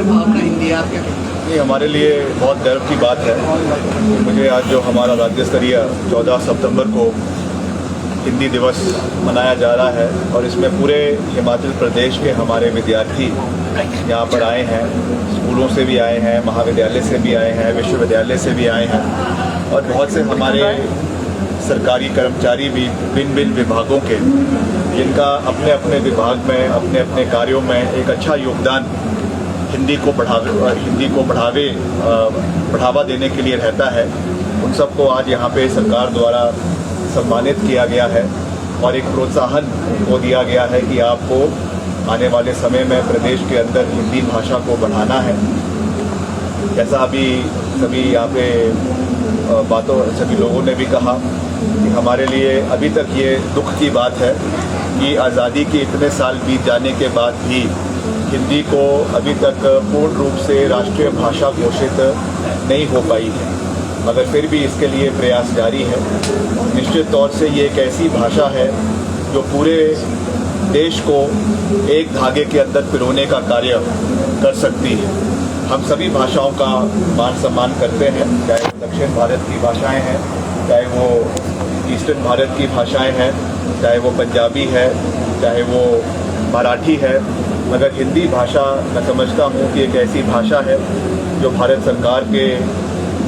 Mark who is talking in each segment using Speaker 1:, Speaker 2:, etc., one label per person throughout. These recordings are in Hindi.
Speaker 1: भावना हिंदी है, आप क्या कहते हैं?
Speaker 2: ये हमारे लिए बहुत गर्व की बात है। मुझे आज जो हमारा राज्य स्तरीय 14 सितंबर को हिंदी दिवस मनाया जा रहा है और इसमें पूरे हिमाचल प्रदेश के हमारे विद्यार्थी यहाँ पर आए हैं, स्कूलों से भी आए हैं, महाविद्यालय से भी आए हैं, विश्वविद्यालय से भी आए हैं और बहुत से हमारे सरकारी कर्मचारी भी भिन्न भिन्न विभागों के, जिनका अपने अपने विभाग में अपने अपने कार्यों में एक अच्छा योगदान हिंदी को बढ़ावा देने के लिए रहता है। उन सबको आज यहाँ पे सरकार द्वारा सम्मानित किया गया है और एक प्रोत्साहन को दिया गया है कि आपको आने वाले समय में प्रदेश के अंदर हिंदी भाषा को बढ़ाना है। जैसा अभी सभी यहाँ पे सभी लोगों ने भी कहा कि हमारे लिए अभी तक ये दुख की बात है कि आज़ादी के इतने साल बीत जाने के बाद भी हिंदी को अभी तक पूर्ण रूप से राष्ट्रीय भाषा घोषित नहीं हो पाई है, मगर फिर भी इसके लिए प्रयास जारी है। निश्चित तौर से ये एक ऐसी भाषा है जो पूरे देश को एक धागे के अंदर पिरोने का कार्य कर सकती है। हम सभी भाषाओं का मान सम्मान करते हैं, चाहे वो दक्षिण भारत की भाषाएं हैं, चाहे वो ईस्टर्न भारत की भाषाएं हैं, चाहे वो पंजाबी है, चाहे वो मराठी है, मगर हिंदी भाषा मैं समझता हूँ कि एक ऐसी भाषा है जो भारत सरकार के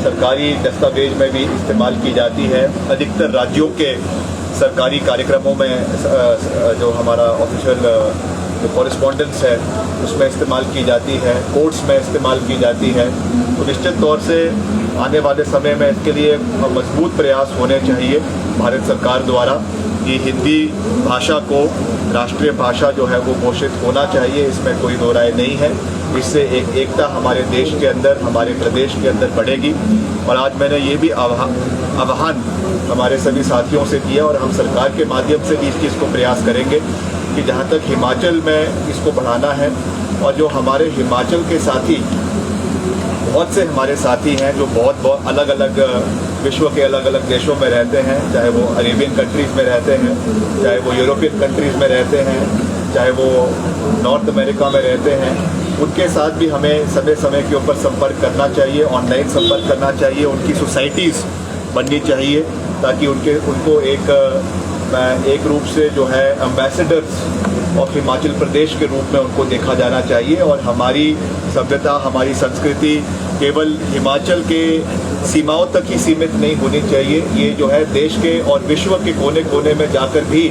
Speaker 2: सरकारी दस्तावेज में भी इस्तेमाल की जाती है। अधिकतर राज्यों के सरकारी कार्यक्रमों में जो हमारा ऑफिशियल जो कॉरेस्पॉन्डेंस है उसमें इस्तेमाल की जाती है, कोर्ट्स में इस्तेमाल की जाती है। तो निश्चित तौर से आने वाले समय में इसके लिए मजबूत प्रयास होने चाहिए भारत सरकार द्वारा कि हिंदी भाषा को राष्ट्रीय भाषा जो है वो घोषित होना चाहिए, इसमें कोई दो राय नहीं है। इससे एकता हमारे देश के अंदर, हमारे प्रदेश के अंदर बढ़ेगी। और आज मैंने ये भी आह्वान हमारे सभी साथियों से किया और हम सरकार के माध्यम से भी इस चीज़ को प्रयास करेंगे कि जहाँ तक हिमाचल में इसको बढ़ाना है और जो हमारे हिमाचल के साथी, बहुत से हमारे साथी हैं जो बहुत अलग अलग विश्व के अलग अलग देशों में रहते हैं, चाहे वो अरेबियन कंट्रीज़ में रहते हैं, चाहे वो यूरोपियन कंट्रीज़ में रहते हैं, चाहे वो नॉर्थ अमेरिका में रहते हैं, उनके साथ भी हमें समय समय के ऊपर संपर्क करना चाहिए, ऑनलाइन संपर्क करना चाहिए, उनकी सोसाइटीज़ बननी चाहिए ताकि उनको एक रूप से जो है एम्बेसडर्स ऑफ हिमाचल प्रदेश के रूप में उनको देखा जाना चाहिए। और हमारी सभ्यता, हमारी संस्कृति केवल हिमाचल के सीमाओं तक ही सीमित नहीं होनी चाहिए। ये जो है देश के और विश्व के कोने कोने में जाकर भी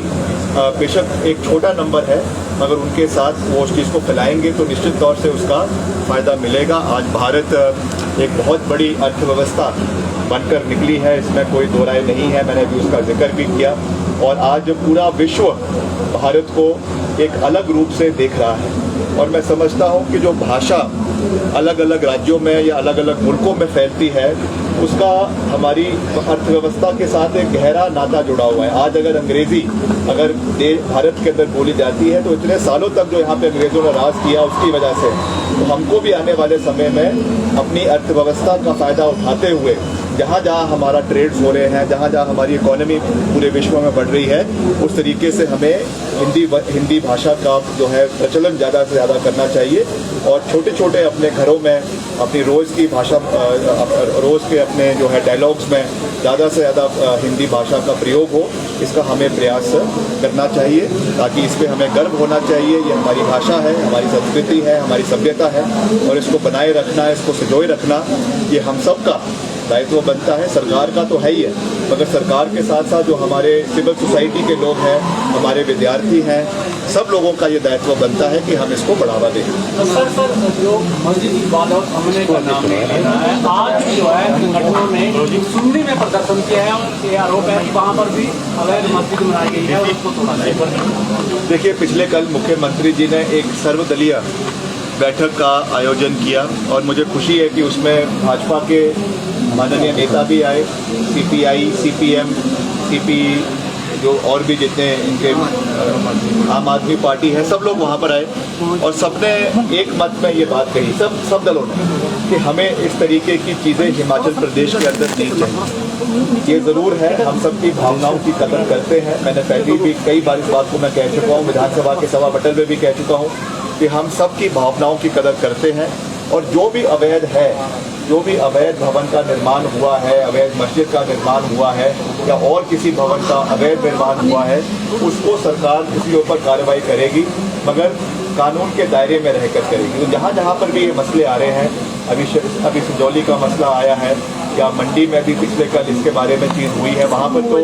Speaker 2: बेशक एक छोटा नंबर है, मगर उनके साथ वो उस चीज़ को फैलाएंगे तो निश्चित तौर से उसका फ़ायदा मिलेगा। आज भारत एक बहुत बड़ी अर्थव्यवस्था बनकर निकली है, इसमें कोई दो राय नहीं है, मैंने भी उसका जिक्र भी किया। और आज पूरा विश्व भारत को एक अलग रूप से देख रहा है और मैं समझता हूँ कि जो भाषा अलग अलग राज्यों में या अलग अलग मुल्कों में फैलती है उसका हमारी अर्थव्यवस्था के साथ एक गहरा नाता जुड़ा हुआ है। आज अगर अंग्रेज़ी भारत के अंदर बोली जाती है तो इतने सालों तक जो यहाँ पे अंग्रेज़ों ने राज किया उसकी वजह से तो हमको भी आने वाले समय में अपनी अर्थव्यवस्था का फ़ायदा उठाते हुए जहाँ जहाँ हमारा ट्रेड्स हो रहे हैं, जहाँ जहाँ हमारी इकोनॉमी पूरे विश्व में बढ़ रही है, उस तरीके से हमें हिंदी भाषा का जो है प्रचलन ज़्यादा से ज़्यादा करना चाहिए और छोटे छोटे अपने घरों में अपनी रोज़ की भाषा रोज़ के अपने जो है डायलॉग्स में ज़्यादा से ज़्यादा हिंदी भाषा का प्रयोग हो, इसका हमें प्रयास करना चाहिए ताकि इस पर हमें गर्व होना चाहिए। ये हमारी भाषा है, हमारी संस्कृति है, हमारी सभ्यता है और इसको बनाए रखना, इसको संजोए रखना ये हम सब का दायित्व बनता है। सरकार का तो है ही है, मगर सरकार के साथ साथ जो हमारे सिविल सोसाइटी के लोग हैं, हमारे विद्यार्थी हैं, सब लोगों का ये दायित्व बनता है कि हम इसको बढ़ावा दें।
Speaker 3: सर जो मस्जिद इबादत हमने का नाम नहीं लेना है, आज जो है संगठनों ने सुन्नी में प्रदर्शन किया है और ये आरोप है कि वहाँ पर भी अवैध मस्जिद बनाई गई है और उसको तोड़ा जाए।
Speaker 2: देखिए, पिछले कल मुख्यमंत्री जी ने एक सर्वदलीय बैठक का आयोजन किया और मुझे खुशी है कि उसमें भाजपा के माननीय नेता भी आए, सीपीआई, सीपीएम, सीपी जो और भी जितने इनके आम आदमी पार्टी है, सब लोग वहाँ पर आए और सबने एक मत में ये बात कही, सब दलों ने, कि हमें इस तरीके की चीज़ें हिमाचल प्रदेश के अंदर नहीं चाहिए। ये ज़रूर है, हम सबकी भावनाओं की कदर करते हैं। मैंने पहले भी कई बार इस बात को मैं कह चुका हूँ, विधानसभा के सभा पटल में भी कह चुका हूँ कि हम सबकी भावनाओं की कदर करते हैं। और जो भी अवैध है, जो भी अवैध भवन का निर्माण हुआ है, अवैध मस्जिद का निर्माण हुआ है या और किसी भवन का अवैध निर्माण हुआ है, उसको सरकार किसी के ऊपर कार्रवाई करेगी, मगर कानून के दायरे में रहकर करेगी। तो जहाँ जहाँ पर भी ये मसले आ रहे हैं, अभी संजौली का मसला आया है या मंडी में भी पिछले कल इसके बारे में चीज़ हुई है, वहाँ पर तो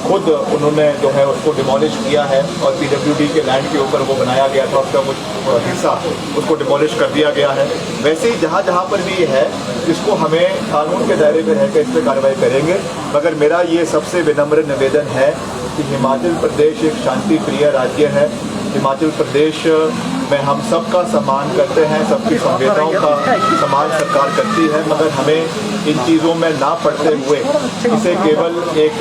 Speaker 2: खुद उन्होंने जो है उसको डिमोलिश किया है और पीडब्ल्यूडी के लैंड के ऊपर वो बनाया गया था, उसका कुछ हिस्सा उसको डिमोलिश कर दिया गया है। वैसे ही जहाँ जहाँ पर भी ये है, इसको हमें कानून के दायरे में रहकर इस पर कार्रवाई करेंगे। मगर मेरा ये सबसे विनम्र निवेदन है कि हिमाचल प्रदेश एक शांति प्रिय राज्य है। हिमाचल प्रदेश में हम सबका सम्मान करते हैं, सबकी संवेदनाओं का सम्मान सरकार करती है, मगर हमें इन चीज़ों में ना पड़ते हुए इसे केवल एक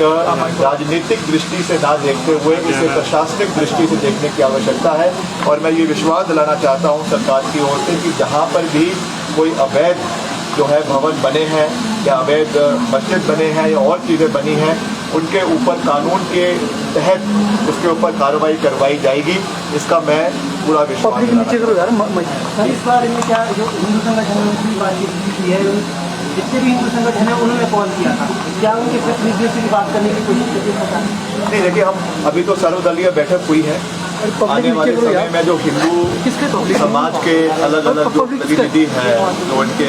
Speaker 2: राजनीतिक दृष्टि से ना देखते हुए इसे प्रशासनिक दृष्टि से देखने की आवश्यकता है। और मैं ये विश्वास दिलाना चाहता हूँ सरकार की ओर से कि जहाँ पर भी कोई अवैध जो है भवन बने हैं या अवैध मस्जिद बने हैं या और चीज़ें बनी हैं, उनके ऊपर कानून के तहत उसके ऊपर कार्रवाई करवाई जाएगी। इसका मैं पूरा विश्वास दिलाना।
Speaker 4: इस बारे में क्या जो हिंदू संगठनों की बातचीत की है, जितने भी हिंदू संगठन है उन्होंने कॉल किया था, क्या उनके प्रतिनिधियों से भी बात करने की कोशिश की थी?
Speaker 2: नहीं, देखिए हम अभी तो सर्वदलीय बैठक हुई है। आने वाले समय में जो हिंदू समाज के अलग अलग जो प्रतिनिधि हैं, जो उनके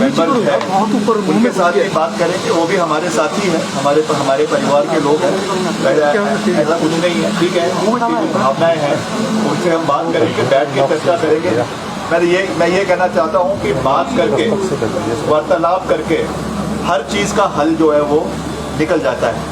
Speaker 2: मेंबर हैं, उनके साथ भी बात करेंगे। वो भी हमारे साथी हैं, हमारे परिवार के लोग हैं, ऐसा कुछ नहीं है, ठीक है। उनकी जो भावनाएं हैं उनसे हम बात करेंगे, बैठ के चर्चा करेंगे। मैं ये कहना चाहता हूँ कि बात करके, वार्तालाप करके हर चीज़ का हल जो है वो निकल जाता है।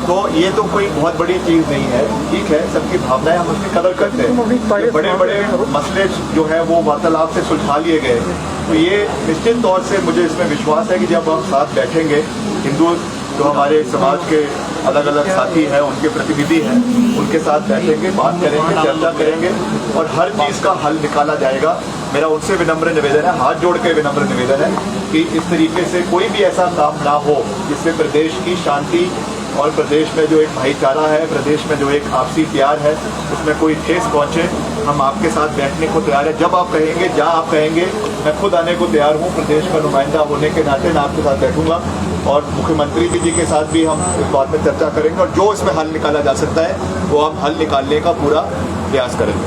Speaker 2: तो ये तो कोई बहुत बड़ी चीज़ नहीं है, ठीक है, सबकी भावनाएं हम उसकी कदर करते हैं। बड़े बड़े मसले जो है वो वार्तालाप से सुलझा लिए गए। तो ये निश्चित तौर से मुझे इसमें विश्वास है कि जब हम साथ बैठेंगे, हिंदू जो हमारे समाज के अलग अलग साथी हैं, उनके प्रतिनिधि हैं, उनके साथ बैठेंगे, बात करेंगे, चर्चा करेंगे और हर चीज़ का हल निकाला जाएगा। मेरा उनसे विनम्र निवेदन है, हाथ जोड़ के विनम्र निवेदन है कि इस तरीके से कोई भी ऐसा काम ना हो जिससे प्रदेश की शांति और प्रदेश में जो एक भाईचारा है, प्रदेश में जो एक आपसी प्यार है, उसमें कोई ठेस पहुँचे। हम आपके साथ बैठने को तैयार है। जब आप कहेंगे, जहाँ आप कहेंगे, मैं खुद आने को तैयार हूँ। प्रदेश का नुमाइंदा होने के नाते मैं आपके साथ बैठूंगा और मुख्यमंत्री जी के साथ भी हम इस बात में चर्चा करेंगे और जो इसमें हल निकाला जा सकता है वो हम हल निकालने का पूरा प्रयास करेंगे।